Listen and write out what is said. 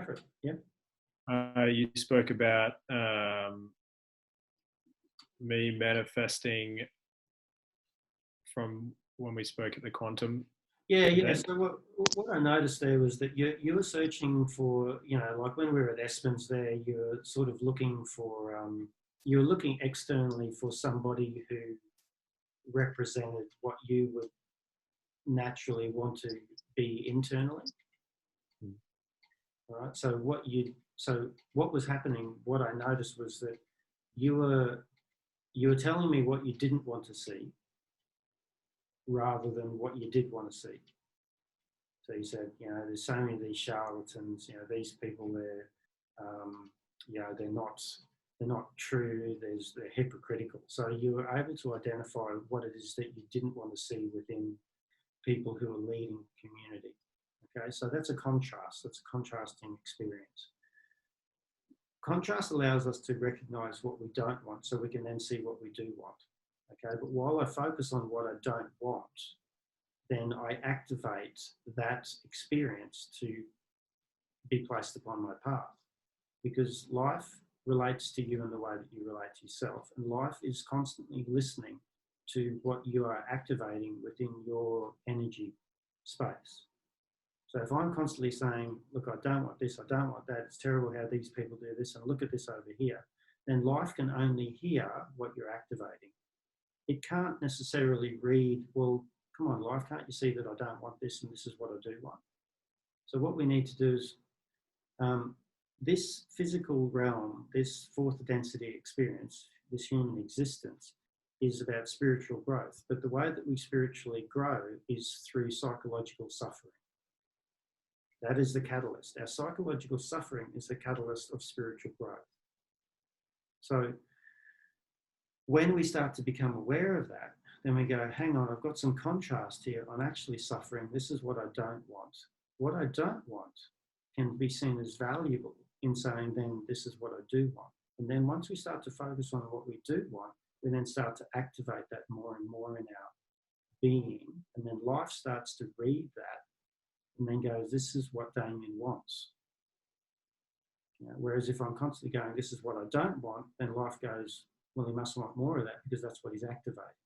Go for it. Yeah. You spoke about me manifesting from when we spoke at the quantum. Yeah. So what I noticed there was that you were searching for, like when we were at Espens there, you were sort of looking for, you were looking externally for somebody who represented what you would naturally want to be internally. All right. So what was happening, what I noticed was that you were telling me what you didn't want to see rather than what you did want to see. So you said, there's so many of these charlatans, these people, they're not true, they're hypocritical. So you were able to identify what it is that you didn't want to see within people who are leading community. Okay, so that's a contrast, that's a contrasting experience. Contrast allows us to recognize what we don't want so we can then see what we do want. Okay, but while I focus on what I don't want, then I activate that experience to be placed upon my path. Because life relates to you in the way that you relate to yourself. And life is constantly listening to what you are activating within your energy space. So if I'm constantly saying, look, I don't want this, I don't want that, it's terrible how these people do this, and look at this over here, then life can only hear what you're activating. It can't necessarily read, well, come on, life, can't you see that I don't want this and this is what I do want? So what we need to do is, this physical realm, this fourth density experience, this human existence, is about spiritual growth. But the way that we spiritually grow is through psychological suffering. That is the catalyst. Our psychological suffering is the catalyst of spiritual growth. So when we start to become aware of that, then we go, hang on, I've got some contrast here. I'm actually suffering. This is what I don't want. What I don't want can be seen as valuable in saying, then this is what I do want. And then once we start to focus on what we do want, we then start to activate that more and more in our being. And then life starts to read that and then goes, this is what Damien wants. Whereas if I'm constantly going, this is what I don't want, then life goes, well, he must want more of that because that's what he's activating.